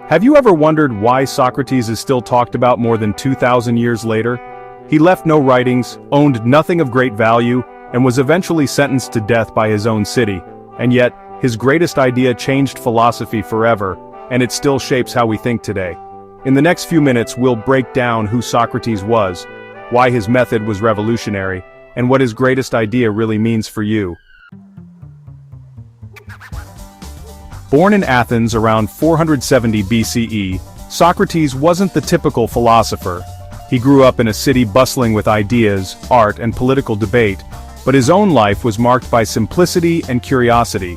Have you ever wondered why Socrates is still talked about more than 2,000 years later? He left no writings, owned nothing of great value, and was eventually sentenced to death by his own city. And yet, his greatest idea changed philosophy forever, and it still shapes how we think today. In the next few minutes, we'll break down who Socrates was, why his method was revolutionary, and what his greatest idea really means for you. Born in Athens around 470 BCE, Socrates wasn't the typical philosopher. He grew up in a city bustling with ideas, art, and political debate, but his own life was marked by simplicity and curiosity.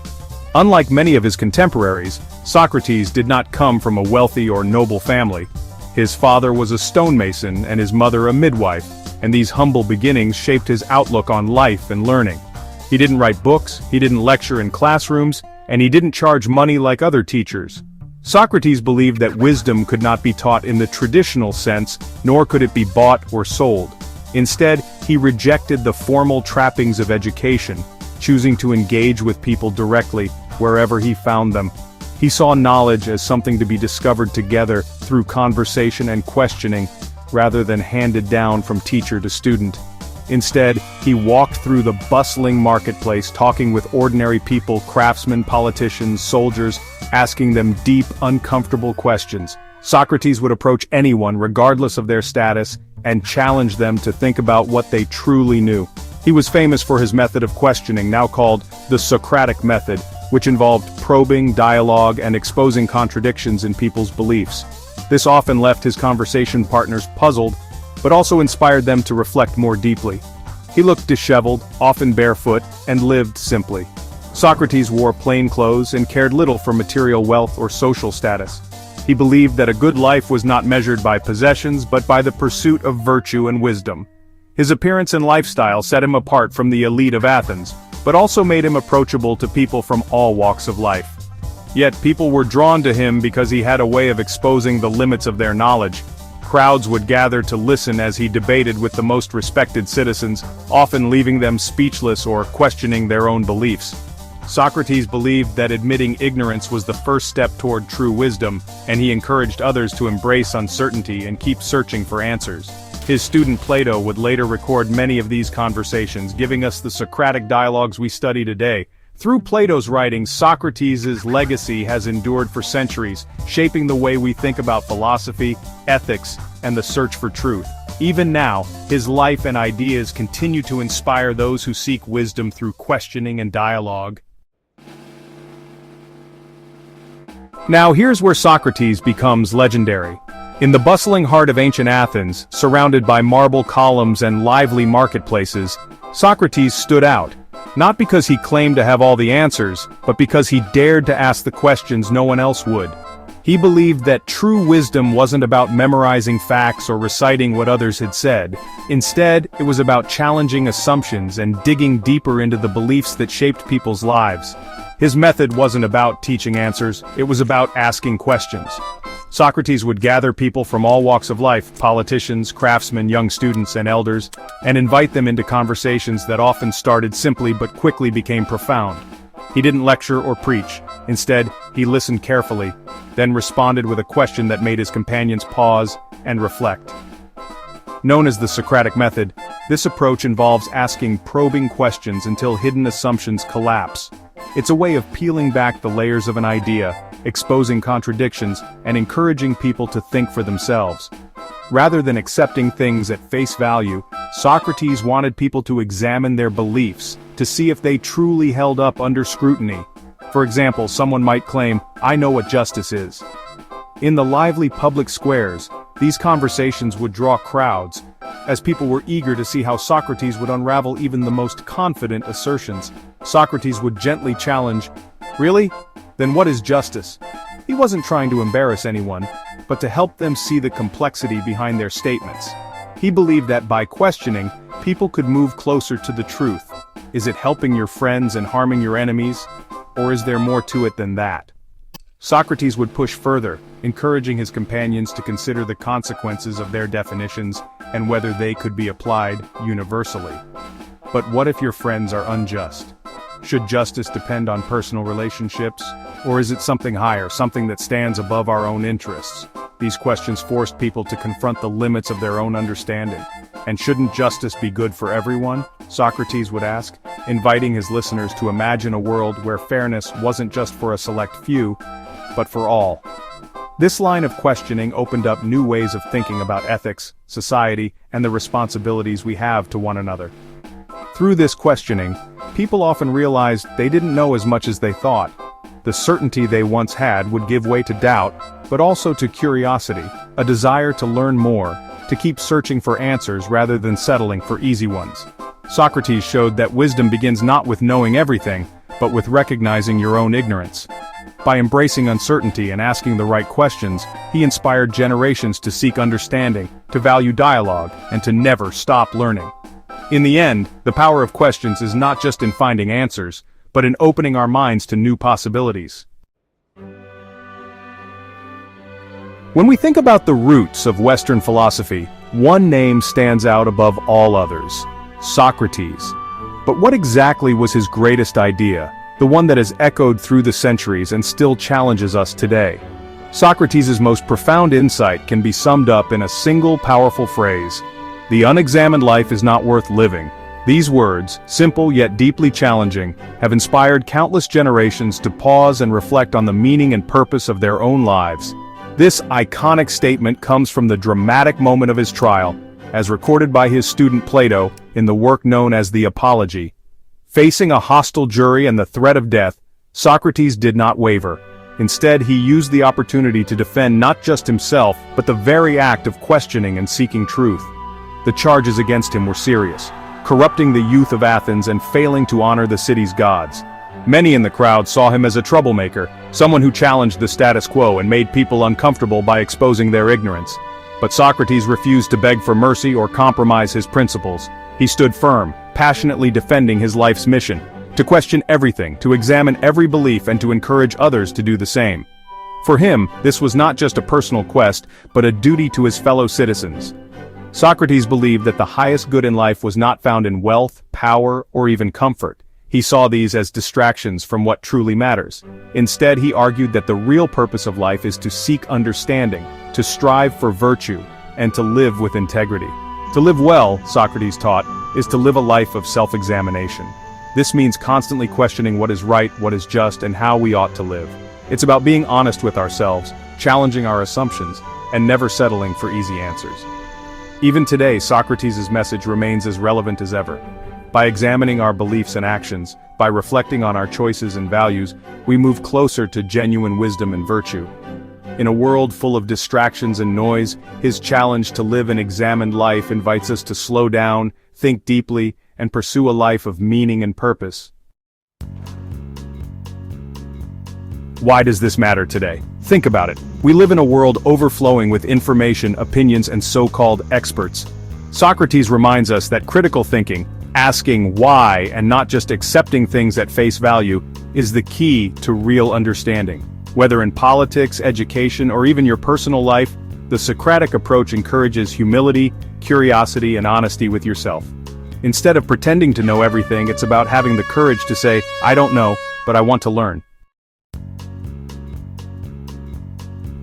Unlike many of his contemporaries, Socrates did not come from a wealthy or noble family. His father was a stonemason and his mother a midwife, and these humble beginnings shaped his outlook on life and learning. He didn't write books, he didn't lecture in classrooms, and he didn't charge money like other teachers. Socrates believed that wisdom could not be taught in the traditional sense, nor could it be bought or sold. Instead, he rejected the formal trappings of education, choosing to engage with people directly, wherever he found them. He saw knowledge as something to be discovered together through conversation and questioning, rather than handed down from teacher to student. Instead, he walked through the bustling marketplace talking with ordinary people, craftsmen, politicians, soldiers, asking them deep, uncomfortable questions. Socrates would approach anyone regardless of their status and challenge them to think about what they truly knew. He was famous for his method of questioning, now called the Socratic Method, which involved probing, dialogue, and exposing contradictions in people's beliefs. This often left his conversation partners puzzled, but also inspired them to reflect more deeply. He looked disheveled, often barefoot, and lived simply. Socrates wore plain clothes and cared little for material wealth or social status. He believed that a good life was not measured by possessions but by the pursuit of virtue and wisdom. His appearance and lifestyle set him apart from the elite of Athens, but also made him approachable to people from all walks of life. Yet people were drawn to him because he had a way of exposing the limits of their knowledge. Crowds would gather to listen as he debated with the most respected citizens, often leaving them speechless or questioning their own beliefs. Socrates believed that admitting ignorance was the first step toward true wisdom, and he encouraged others to embrace uncertainty and keep searching for answers. His student Plato would later record many of these conversations, giving us the Socratic dialogues we study today. Through Plato's writings, Socrates' legacy has endured for centuries, shaping the way we think about philosophy, ethics, and the search for truth. Even now, his life and ideas continue to inspire those who seek wisdom through questioning and dialogue. Now here's where Socrates becomes legendary. In the bustling heart of ancient Athens, surrounded by marble columns and lively marketplaces, Socrates stood out. Not because he claimed to have all the answers, but because he dared to ask the questions no one else would. He believed that true wisdom wasn't about memorizing facts or reciting what others had said. Instead, it was about challenging assumptions and digging deeper into the beliefs that shaped people's lives. His method wasn't about teaching answers, it was about asking questions. Socrates would gather people from all walks of life, politicians, craftsmen, young students, and elders, and invite them into conversations that often started simply but quickly became profound. He didn't lecture or preach. Instead, he listened carefully, then responded with a question that made his companions pause and reflect. Known as the Socratic Method, this approach involves asking probing questions until hidden assumptions collapse. It's a way of peeling back the layers of an idea, exposing contradictions, and encouraging people to think for themselves. Rather than accepting things at face value, Socrates wanted people to examine their beliefs, to see if they truly held up under scrutiny. For example, someone might claim, "I know what justice is." In the lively public squares, these conversations would draw crowds, as people were eager to see how Socrates would unravel even the most confident assertions. Socrates would gently challenge, "Really? Then what is justice?" He wasn't trying to embarrass anyone, but to help them see the complexity behind their statements. He believed that by questioning, people could move closer to the truth. Is it helping your friends and harming your enemies? Or is there more to it than that? Socrates would push further, encouraging his companions to consider the consequences of their definitions and whether they could be applied universally. But what if your friends are unjust? Should justice depend on personal relationships? Or is it something higher, something that stands above our own interests? These questions forced people to confront the limits of their own understanding. And shouldn't justice be good for everyone? Socrates would ask, inviting his listeners to imagine a world where fairness wasn't just for a select few, but for all. This line of questioning opened up new ways of thinking about ethics, society, and the responsibilities we have to one another. Through this questioning, people often realized they didn't know as much as they thought. The certainty they once had would give way to doubt, but also to curiosity, a desire to learn more, to keep searching for answers rather than settling for easy ones. Socrates showed that wisdom begins not with knowing everything, but with recognizing your own ignorance. By embracing uncertainty and asking the right questions, he inspired generations to seek understanding, to value dialogue, and to never stop learning. In the end, the power of questions is not just in finding answers, but in opening our minds to new possibilities. When we think about the roots of Western philosophy, one name stands out above all others: Socrates. But what exactly was his greatest idea, the one that has echoed through the centuries and still challenges us today? Socrates' most profound insight can be summed up in a single powerful phrase: "The unexamined life is not worth living." These words, simple yet deeply challenging, have inspired countless generations to pause and reflect on the meaning and purpose of their own lives. This iconic statement comes from the dramatic moment of his trial, as recorded by his student Plato in the work known as the Apology. Facing a hostile jury and the threat of death, Socrates did not waver. Instead, he used the opportunity to defend not just himself, but the very act of questioning and seeking truth. The charges against him were serious: corrupting the youth of Athens and failing to honor the city's gods. Many in the crowd saw him as a troublemaker, someone who challenged the status quo and made people uncomfortable by exposing their ignorance. But Socrates refused to beg for mercy or compromise his principles. He stood firm, passionately defending his life's mission: to question everything, to examine every belief, and to encourage others to do the same. For him, this was not just a personal quest, but a duty to his fellow citizens. Socrates believed that the highest good in life was not found in wealth, power, or even comfort. He saw these as distractions from what truly matters. Instead, he argued that the real purpose of life is to seek understanding, to strive for virtue, and to live with integrity. To live well, Socrates taught, is to live a life of self-examination. This means constantly questioning what is right, what is just, and how we ought to live. It's about being honest with ourselves, challenging our assumptions, and never settling for easy answers. Even today, Socrates' message remains as relevant as ever. By examining our beliefs and actions, by reflecting on our choices and values, we move closer to genuine wisdom and virtue. In a world full of distractions and noise, his challenge to live an examined life invites us to slow down, think deeply, and pursue a life of meaning and purpose. Why does this matter today? Think about it. We live in a world overflowing with information, opinions, and so-called experts. Socrates reminds us that critical thinking, asking why and not just accepting things at face value, is the key to real understanding. Whether in politics, education, or even your personal life, the Socratic approach encourages humility, curiosity, and honesty with yourself. Instead of pretending to know everything, it's about having the courage to say, "I don't know, but I want to learn."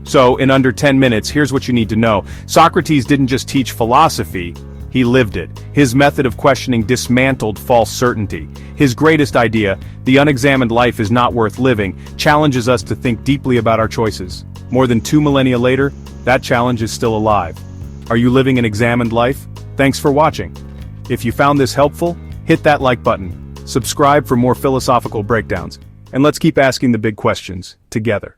So, in under 10 minutes, here's what you need to know. Socrates didn't just teach philosophy, he lived it. His method of questioning dismantled false certainty. His greatest idea, the unexamined life is not worth living, challenges us to think deeply about our choices. More than 2 millennia later, that challenge is still alive. Are you living an examined life? Thanks for watching. If you found this helpful, hit that like button, subscribe for more philosophical breakdowns, and let's keep asking the big questions together.